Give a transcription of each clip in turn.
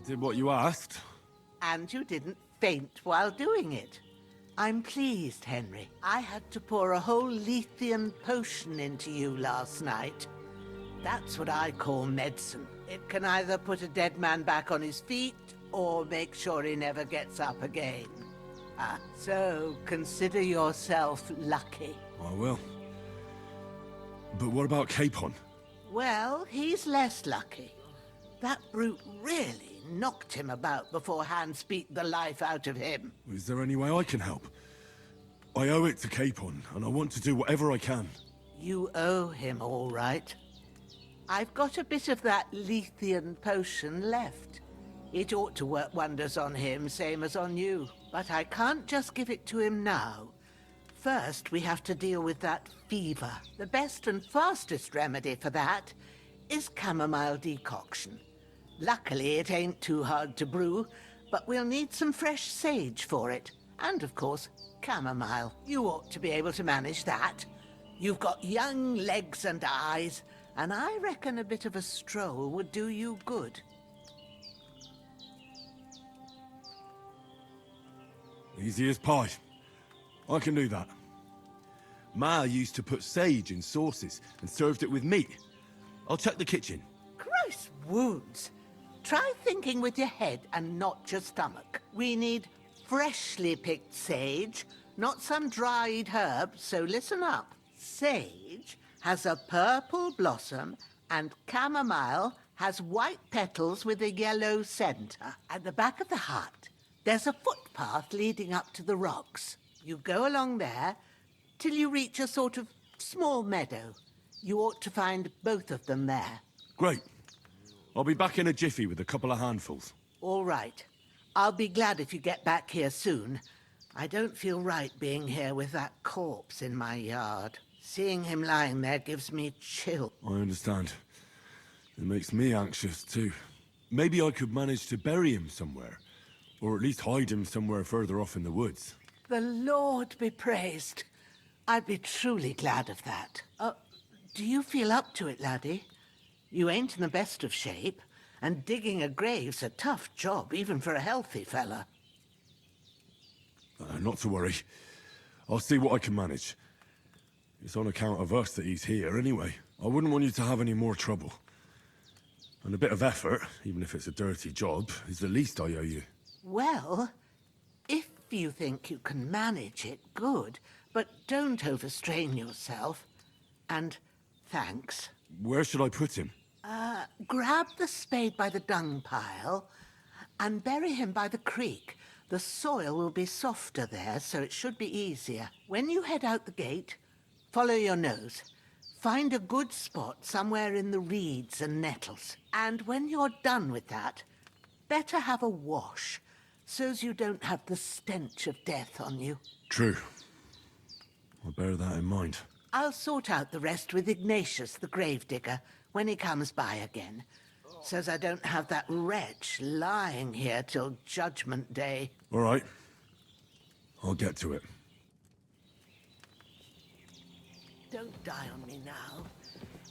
did what you asked. And you didn't faint while doing it. I'm pleased, Henry. I had to pour a whole Lethean potion into you last night. That's what I call medicine. It can either put a dead man back on his feet, or make sure he never gets up again. So consider yourself lucky. I will. But what about Capon? Well, he's less lucky. That brute really knocked him about before Hans beat the life out of him. Is there any way I can help? I owe it to Capon, and I want to do whatever I can. You owe him, all right. I've got a bit of that Lethean potion left. It ought to work wonders on him, same as on you. But I can't just give it to him now. First, we have to deal with that fever. The best and fastest remedy for that is chamomile decoction. Luckily, it ain't too hard to brew, but we'll need some fresh sage for it. And, of course, chamomile. You ought to be able to manage that. You've got young legs and eyes, and I reckon a bit of a stroll would do you good. Easy as pie. I can do that. Ma used to put sage in sauces and served it with meat. I'll check the kitchen. Gross wounds. Try thinking with your head and not your stomach. We need freshly picked sage, not some dried herb, so listen up. Sage has a purple blossom, and chamomile has white petals with a yellow center. At the back of the hut, there's a footpath leading up to the rocks. You go along there till you reach a sort of small meadow. You ought to find both of them there. Great. I'll be back in a jiffy with a couple of handfuls. All right. I'll be glad if you get back here soon. I don't feel right being here with that corpse in my yard. Seeing him lying there gives me chill. I understand. It makes me anxious too. Maybe I could manage to bury him somewhere. Or at least hide him somewhere further off in the woods. The Lord be praised. I'd be truly glad of that. Do you feel up to it, laddie? You ain't in the best of shape, and digging a grave's a tough job, even for a healthy fella. Not to worry. I'll see what I can manage. It's on account of us that he's here anyway. I wouldn't want you to have any more trouble. And a bit of effort, even if it's a dirty job, is the least I owe you. Well, if you think you can manage it, good. But don't overstrain yourself. And thanks. Where should I put him? Grab the spade by the dung pile and bury him by the creek. The soil will be softer there, so it should be easier. When you head out the gate, follow your nose. Find a good spot somewhere in the reeds and nettles. And when you're done with that, better have a wash, so's you don't have the stench of death on you. True. I'll bear that in mind. I'll sort out the rest with Ignatius, the gravedigger, when he comes by again, so's I don't have that wretch lying here till Judgment Day. All right. I'll get to it. Don't die on me now.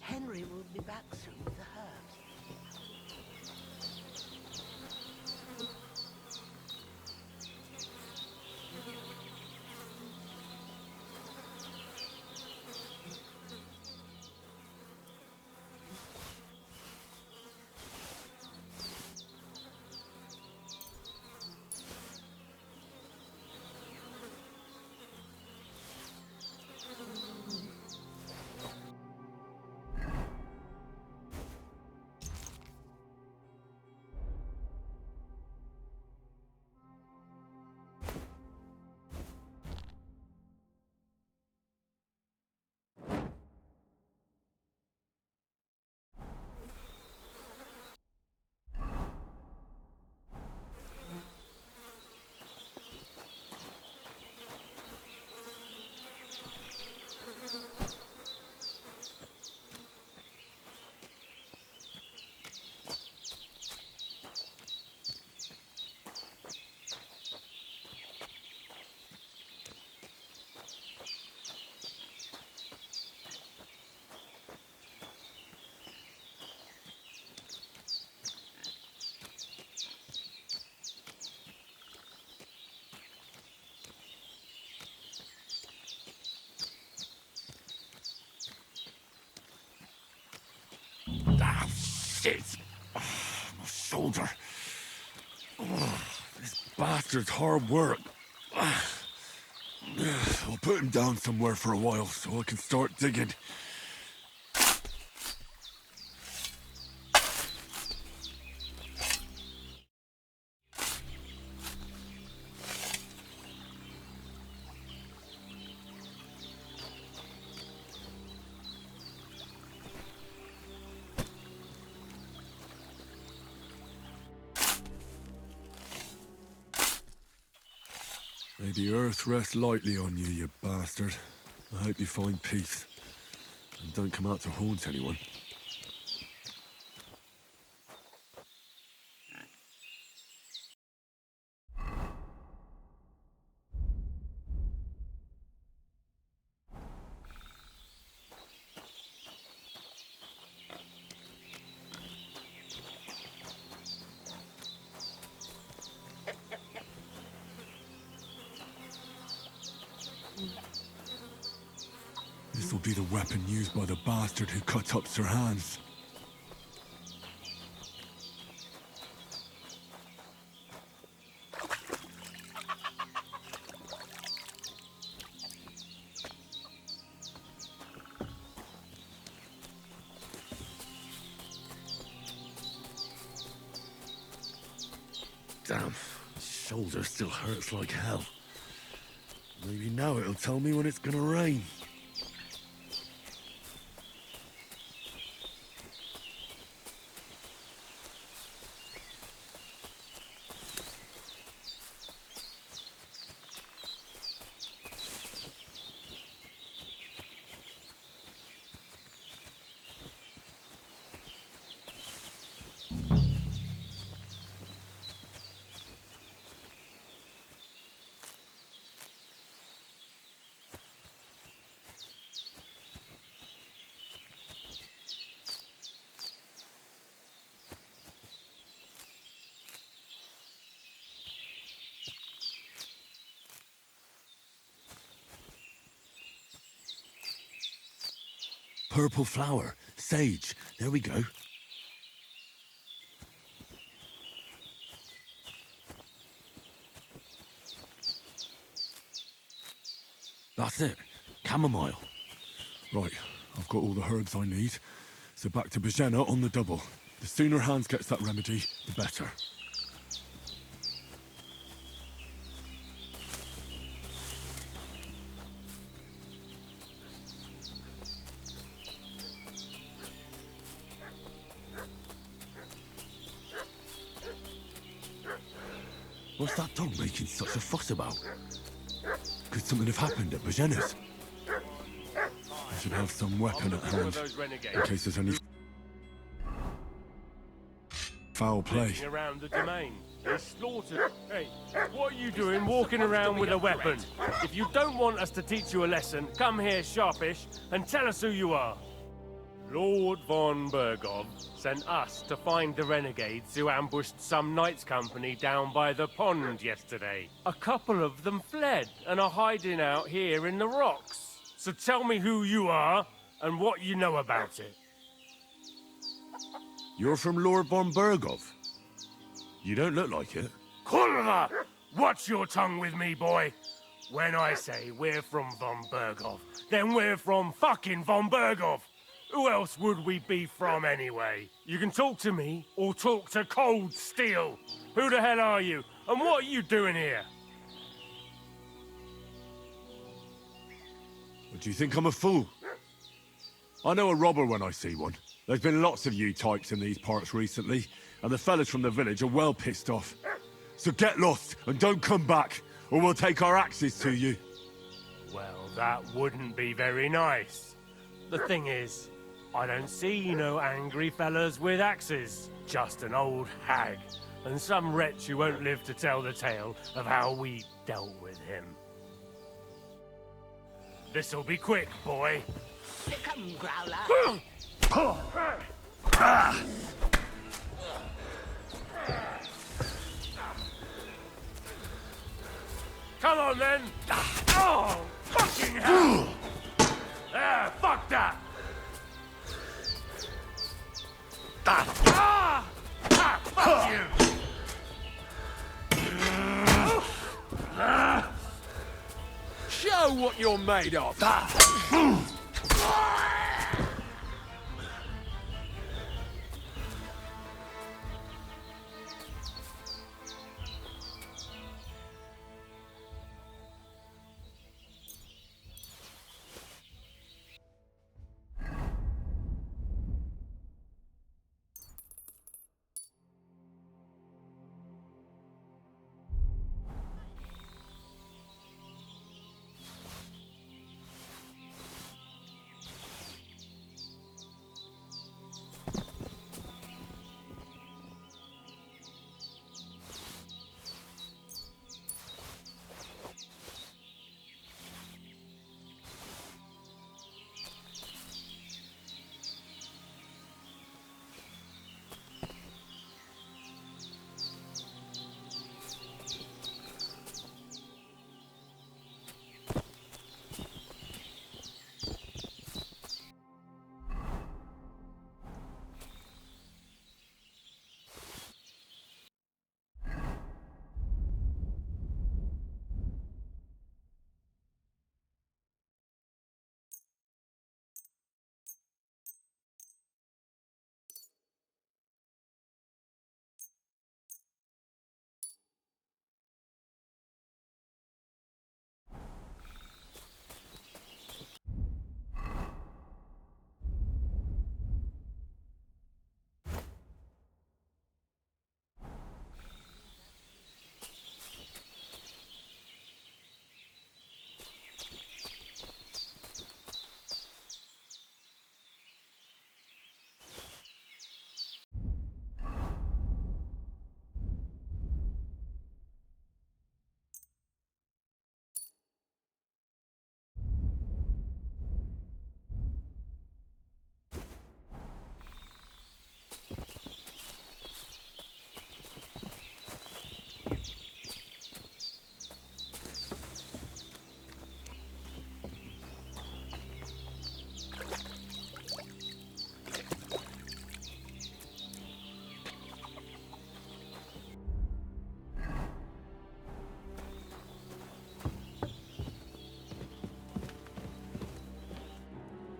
Henry will be back soon with the herbs. shoulder. Oh, this bastard's hard work. I'll put him down somewhere for a while so I can start digging. May the earth rest lightly on you, you bastard. I hope you find peace. And don't come out to haunt anyone. This'll be the weapon used by the bastard who cut up Sir Hans. Damn, shoulder still hurts like hell. Maybe now it'll tell me when it's gonna rain. Purple flower. Sage. There we go. That's it. Chamomile. Right, I've got all the herbs I need. So back to Bajena on the double. The sooner Hans gets that remedy, the better. What's that dog making such a fuss about? Could something have happened at Bajena's? I should have some weapon at hand, in case there's any foul play. Around the domain. They slaughtered. Hey, what are you doing walking around with a weapon? If you don't want us to teach you a lesson, come here, sharpish, and tell us who you are. Lord von Bergov sent us to find the renegades who ambushed some knights' company down by the pond yesterday. A couple of them fled and are hiding out here in the rocks. So tell me who you are and what you know about it. You're from Lord von Bergov? You don't look like it. Kurva! Watch your tongue with me, boy. When I say we're from von Bergov, then we're from fucking von Bergov. Who else would we be from anyway? You can talk to me or talk to cold steel. Who the hell are you? And what are you doing here? Do you think I'm a fool? I know a robber when I see one. There's been lots of you types in these parts recently, and the fellas from the village are well pissed off. So get lost and don't come back, or we'll take our axes to you. Well, that wouldn't be very nice. The thing is, I don't see no angry fellas with axes. Just an old hag, and some wretch who won't live to tell the tale of how we dealt with him. This'll be quick, boy. Come, Growler. Come on, then. Oh, fucking hell. Ah, fuck that. Fuck know what you're made of.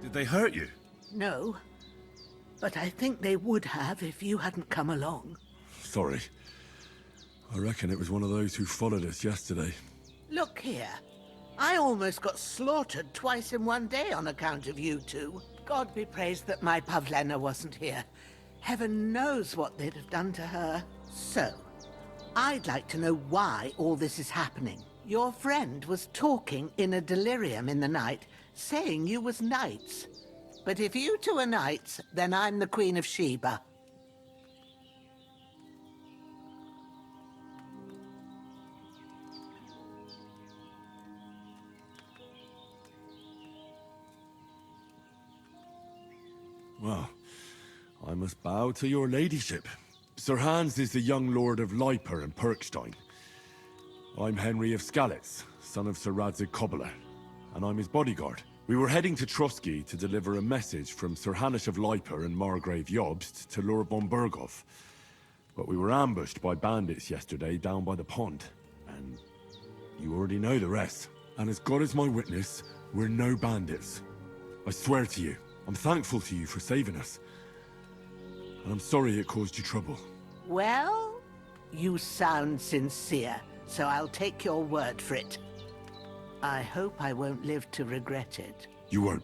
Did they hurt you? No, but I think they would have if you hadn't come along. Sorry. I reckon it was one of those who followed us yesterday. Look here. I almost got slaughtered twice in one day on account of you two. God be praised that my Pavlena wasn't here. Heaven knows what they'd have done to her. So, I'd like to know why all this is happening. Your friend was talking in a delirium in the night, saying you was knights. But if you two are knights, then I'm the Queen of Sheba. Well, I must bow to your ladyship. Sir Hans is the young lord of Leiper and Perkstein. I'm Henry of Skalitz, son of Sir Radzig Kobyla, and I'm his bodyguard. We were heading to Trotsky to deliver a message from Sir Hanush of Leiper and Margrave Jobst to Lord von Burgov. But we were ambushed by bandits yesterday down by the pond, and you already know the rest. And as God is my witness, we're no bandits. I swear to you, I'm thankful to you for saving us. And I'm sorry it caused you trouble. Well, you sound sincere, so I'll take your word for it. I hope I won't live to regret it. You won't.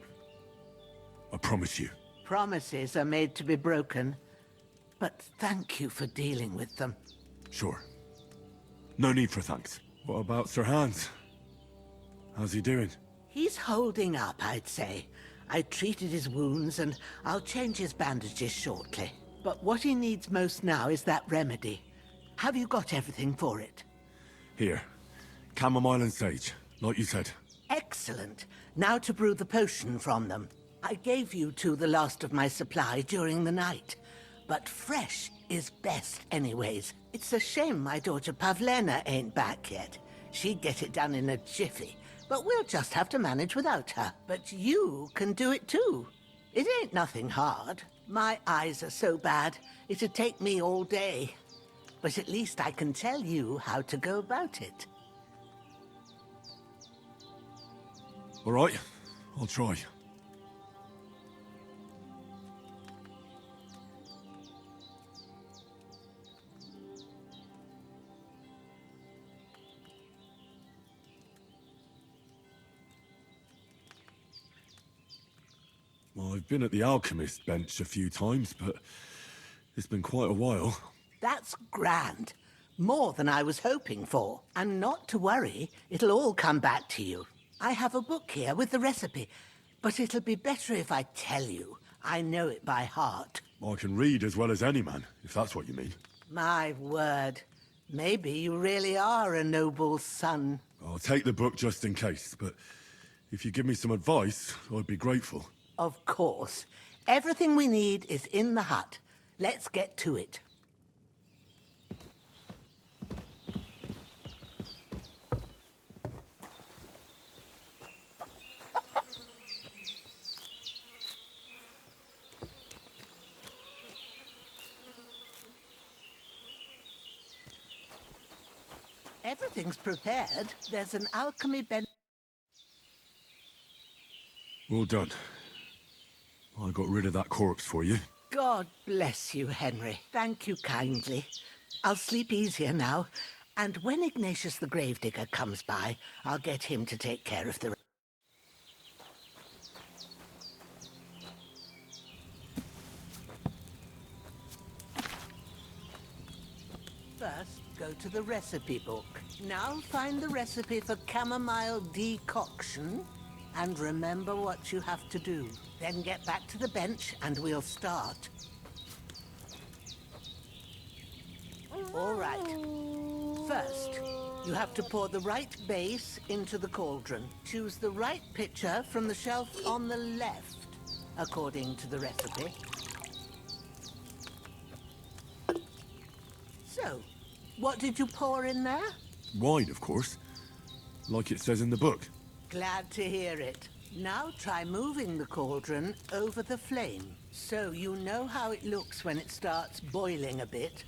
I promise you. Promises are made to be broken, but thank you for dealing with them. Sure. No need for thanks. What about Sir Hans? How's he doing? He's holding up, I'd say. I treated his wounds, and I'll change his bandages shortly. But what he needs most now is that remedy. Have you got everything for it? Here. Chamomile and sage, like you said. Excellent. Now to brew the potion from them. I gave you two the last of my supply during the night. But fresh is best anyways. It's a shame my daughter Pavlena ain't back yet. She'd get it done in a jiffy. But we'll just have to manage without her. But you can do it too. It ain't nothing hard. My eyes are so bad, it'd take me all day. But at least I can tell you how to go about it. All right, I'll try. Well, I've been at the alchemist bench a few times, but it's been quite a while. That's grand. More than I was hoping for. And not to worry, it'll all come back to you. I have a book here with the recipe, but it'll be better if I tell you. I know it by heart. I can read as well as any man, if that's what you mean. My word. Maybe you really are a noble son. I'll take the book just in case, but if you give me some advice, I'd be grateful. Of course. Everything we need is in the hut. Let's get to it. Everything's prepared. There's an alchemy bench. Well done. I got rid of that corpse for you. God bless you, Henry. Thank you kindly. I'll sleep easier now. And when Ignatius the Gravedigger comes by, I'll get him to take care of the... First, go to the recipe book. Now find the recipe for chamomile decoction and remember what you have to do. Then get back to the bench and we'll start. All right. First, you have to pour the right base into the cauldron. Choose the right pitcher from the shelf on the left, according to the recipe. So, what did you pour in there? Wine, of course. Like it says in the book. Glad to hear it. Now try moving the cauldron over the flame, so you know how it looks when it starts boiling a bit.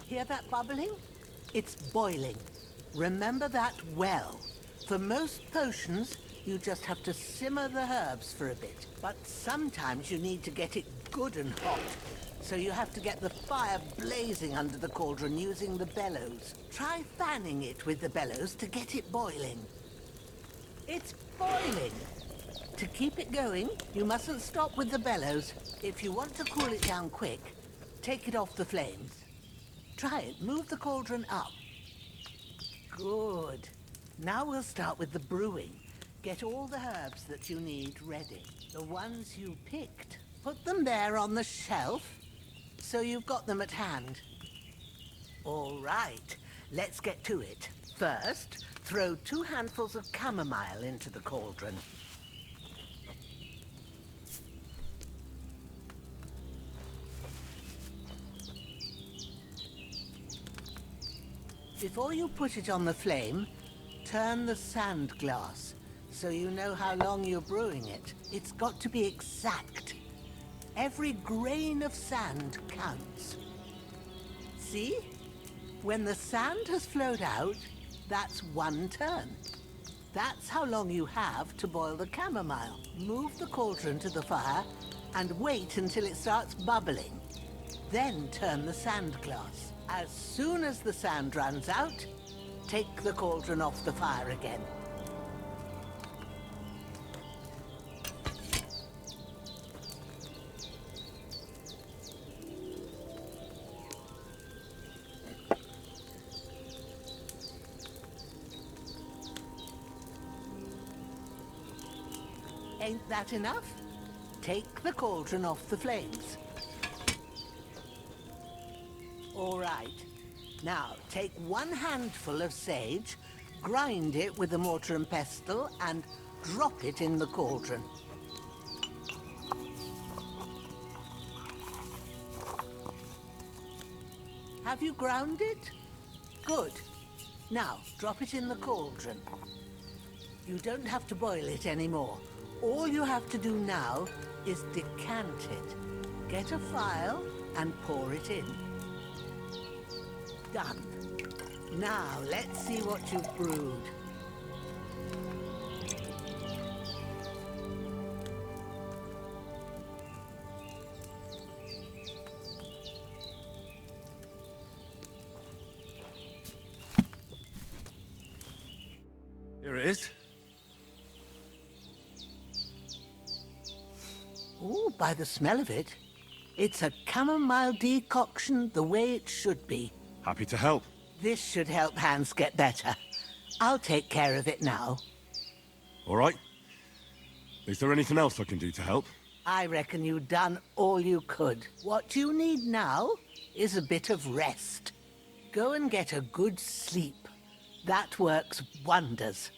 Hear that bubbling? It's boiling. Remember that well. For most potions, you just have to simmer the herbs for a bit. But sometimes you need to get it good and hot. So you have to get the fire blazing under the cauldron using the bellows. Try fanning it with the bellows to get it boiling. It's boiling! To keep it going, you mustn't stop with the bellows. If you want to cool it down quick, take it off the flames. Try it. Move the cauldron up. Good. Now we'll start with the brewing. Get all the herbs that you need ready. The ones you picked. Put them there on the shelf, so you've got them at hand. All right, let's get to it. First, throw 2 handfuls of chamomile into the cauldron. Before you put it on the flame, turn the sand glass, so you know how long you're brewing it. It's got to be exact. Every grain of sand counts. See? When the sand has flowed out, that's 1 turn. That's how long you have to boil the chamomile. Move the cauldron to the fire and wait until it starts bubbling. Then turn the sand glass. As soon as the sand runs out, take the cauldron off the fire again. Ain't that enough? Take the cauldron off the flames. All right. Now, take 1 handful of sage, grind it with a mortar and pestle, and drop it in the cauldron. Have you ground it? Good. Now, drop it in the cauldron. You don't have to boil it anymore. All you have to do now is decant it. Get a phial and pour it in. Done. Now, let's see what you've brewed. Here it is. Ooh, by the smell of it, it's a chamomile decoction the way it should be. Happy to help. This should help Hans get better. I'll take care of it now. All right. Is there anything else I can do to help? I reckon you've done all you could. What you need now is a bit of rest. Go and get a good sleep. That works wonders.